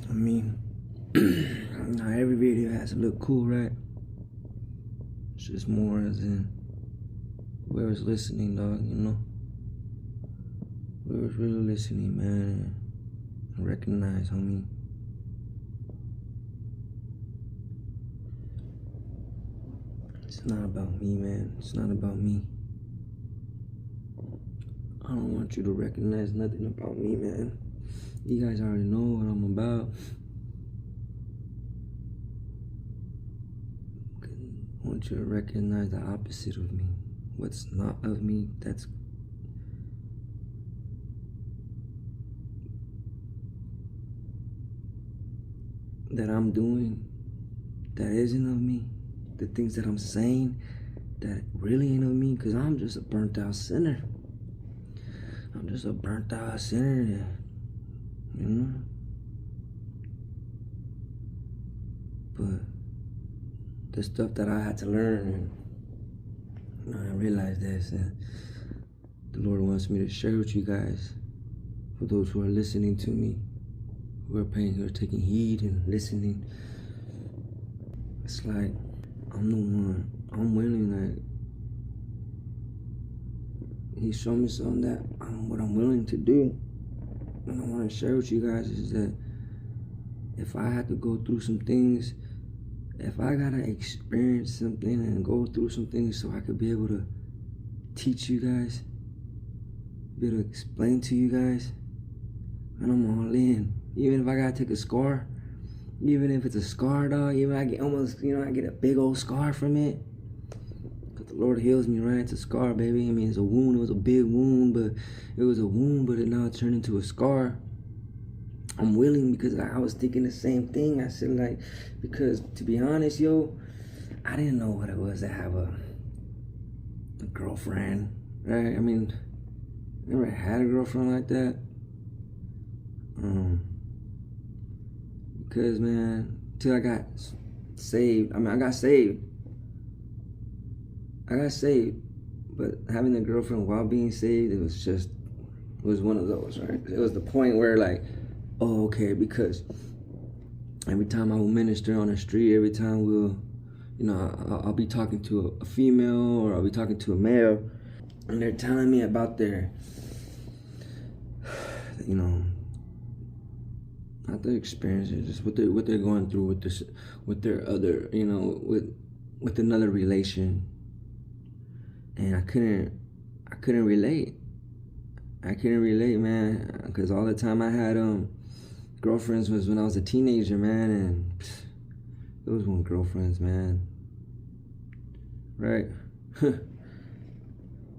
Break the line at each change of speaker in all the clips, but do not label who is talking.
I mean, not every video has to look cool, right? It's just more as in whoever's listening, dog, you know? Whoever's really listening, man, and recognize, homie. It's not about me, man. It's not about me. I don't want you to recognize nothing about me, man. You guys already know what I'm about. I want you to recognize the opposite of me. What's not of me, that I'm doing, that isn't of me. The things that I'm saying that really ain't of me, because I'm just a burnt out sinner. I'm just a burnt out sinner, you know? But the stuff that I had to learn, and I realized this, and the Lord wants me to share with you guys, for those who are listening to me, who are taking heed and listening. It's like, I'm the one, I'm willing, like, He showed me something that what I'm willing to do. And I want to share with you guys is that if I had to go through some things, if I gotta experience something and go through some things so I could be able to teach you guys, be able to explain to you guys, and I'm all in. Even if I gotta take a scar, even if it's a scar, dog, even I get almost, I get a big old scar from it. But the Lord heals me, right? It's a scar, baby. I mean, it's a wound. It was a big wound, but it was a wound, but it now turned into a scar. I'm willing, because I was thinking the same thing. I said, like, because to be honest, I didn't know what it was to have a girlfriend, right? I mean, I never had a girlfriend like that. Because, man, till I got saved. I mean, I got saved, but having a girlfriend while being saved, it was one of those, right? It was the point where, like, oh, okay, because every time I will minister on the street, every time I'll be talking to a female, or I'll be talking to a male, and they're telling me about their, not their experiences, just what they're going through with their other, with another relation, and I couldn't relate. I couldn't relate, man, because all the time I had girlfriends was when I was a teenager, man, and those weren't girlfriends, man, right?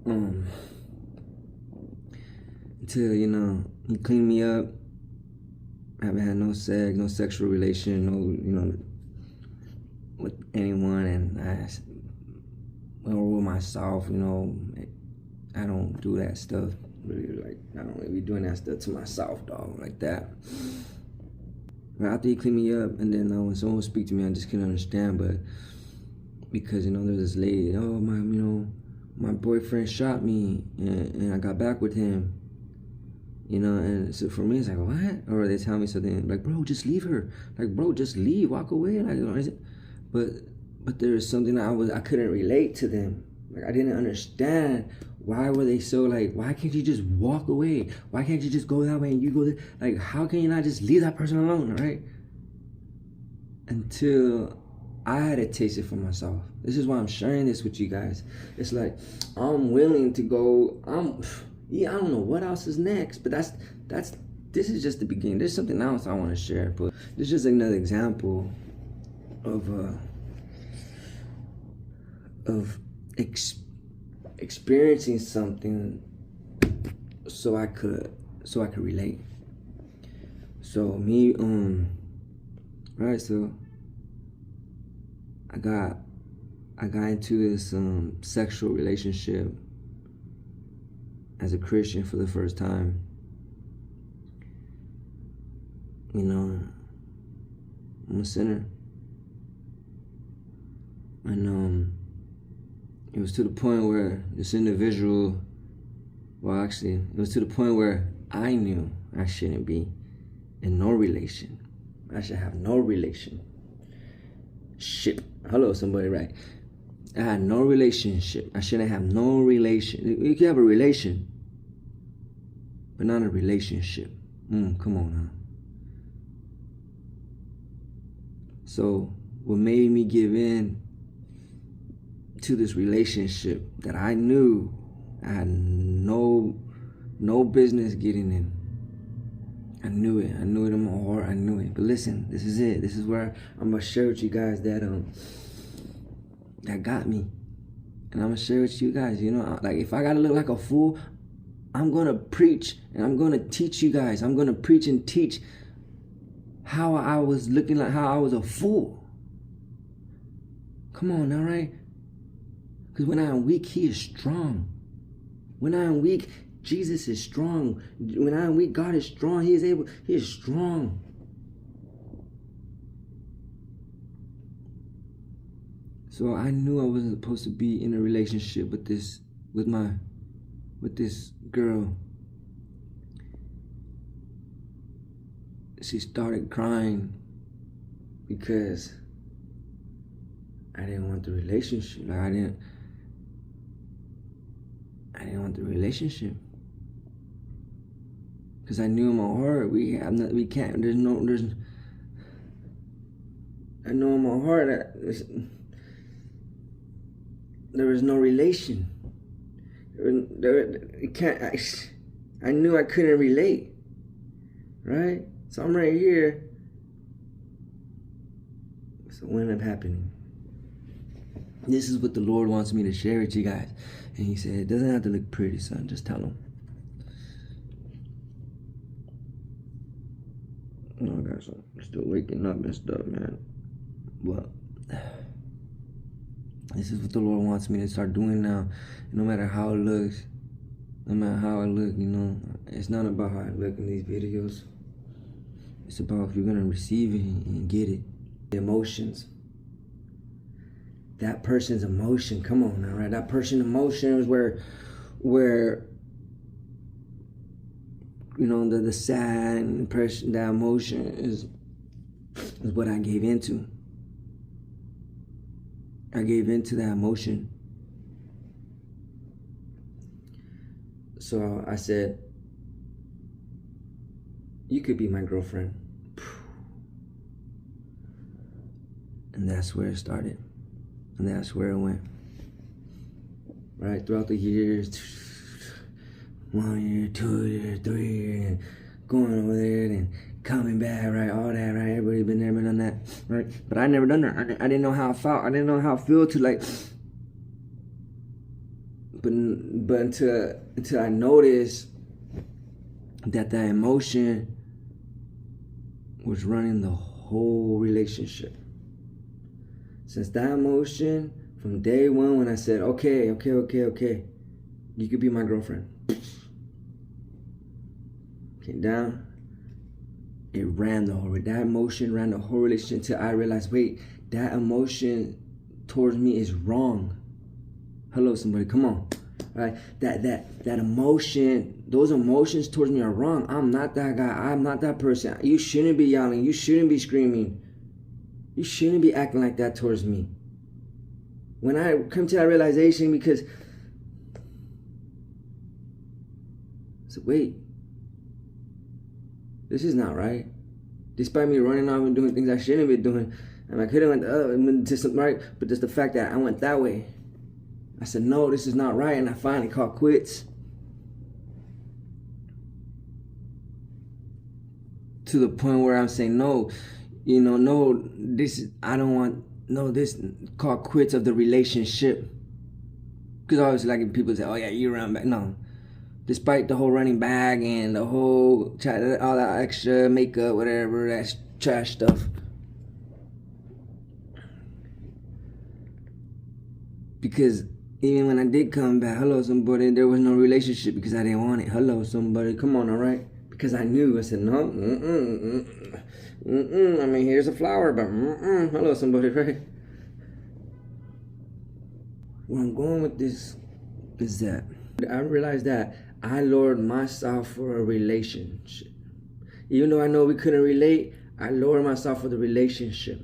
Until he cleaned me up. I haven't had no sex, no sexual relation, with anyone, and or with myself, I don't do that stuff. Really, like, I don't really be doing that stuff to myself, dog, like that. But after he cleaned me up, and then when someone would speak to me, I just couldn't understand. But because there's this lady, my boyfriend shot me, and I got back with him, and so for me it's like, what? Or they tell me something like, bro, just leave her, like, bro, just leave, walk away, like, but there was something I couldn't relate to them. Like, I didn't understand. Why were they so, like, why can't you just walk away? Why can't you just go that way and you go there? Like, how can you not just leave that person alone, right? Until I had to taste it for myself. This is why I'm sharing this with you guys. It's like, I'm willing to go, I don't know what else is next, but this is just the beginning. There's something else I want to share, but this is just another example of experiencing something so I could relate. So me, right, so I got into this sexual relationship as a Christian for the first time. I'm a sinner. And it was to the point where this individual, it was to the point where I knew I shouldn't be in no relation. I should have no relationship. Hello, somebody, right? I had no relationship. I shouldn't have no relation. You can have a relation, but not a relationship. Come on now. So what made me give in to this relationship that I knew I had no business getting in. I knew it. I knew it in my heart. I knew it. But listen, this is it. This is where I'm gonna share with you guys that that got me. And I'm gonna share with you guys, like if I gotta look like a fool, I'm gonna preach and I'm gonna teach you guys. I'm gonna preach and teach how I was looking like how I was a fool. Come on now, right? Because when I am weak, he is strong. When I am weak, Jesus is strong. When I am weak, God is strong. He is strong. So I knew I wasn't supposed to be in a relationship with this girl. She started crying because I didn't want the relationship. Like I didn't want the relationship. Because I knew in my heart I know in my heart that there was no relation. I knew I couldn't relate. Right? So I'm right here. So what ended up happening? This is what the Lord wants me to share with you guys. And he said, it doesn't have to look pretty, son. Just tell him. Oh, guys, I'm still waking up and stuff, man. But this is what the Lord wants me to start doing now. No matter how it looks, no matter how I look, it's not about how I look in these videos. It's about if you're going to receive it and get it. The emotions. That person's emotion, come on now, right? That person's emotion is where the sad impression, that emotion is what I gave into. I gave into that emotion. So I said, you could be my girlfriend. And that's where it started. And that's where it went. Right, throughout the years, 1 year, 2 years, 3 years, and going over there and coming back, right, all that, right, everybody been there, been done that, right, but I never done that. I didn't know how I felt. I didn't know how I feel to like, but until I noticed that emotion was running the whole relationship. Since that emotion, from day one when I said, okay, you could be my girlfriend. Came down, that emotion ran the whole relationship until I realized, wait, that emotion towards me is wrong. Hello, somebody, come on. Right? That emotion, those emotions towards me are wrong. I'm not that guy. I'm not that person. You shouldn't be yelling. You shouldn't be screaming. You shouldn't be acting like that towards me. When I come to that realization, because so wait, this is not right. Despite me running off and doing things I shouldn't be doing, and I could have went to some right, but just the fact that I went that way, I said no, this is not right, and I finally called quits. To the point where I'm saying no. No, this call quits of the relationship. Because obviously, like people say, oh yeah, you run back. No. Despite the whole running back and the whole, all that extra makeup, whatever, that trash stuff. Because even when I did come back, hello somebody, there was no relationship because I didn't want it. Hello somebody, come on, all right? Because I knew, I said, no, I mean, here's a flower, but hello somebody, right? Where I'm going with this is that I realized that I lowered myself for a relationship. Even though I know we couldn't relate, I lower myself for the relationship.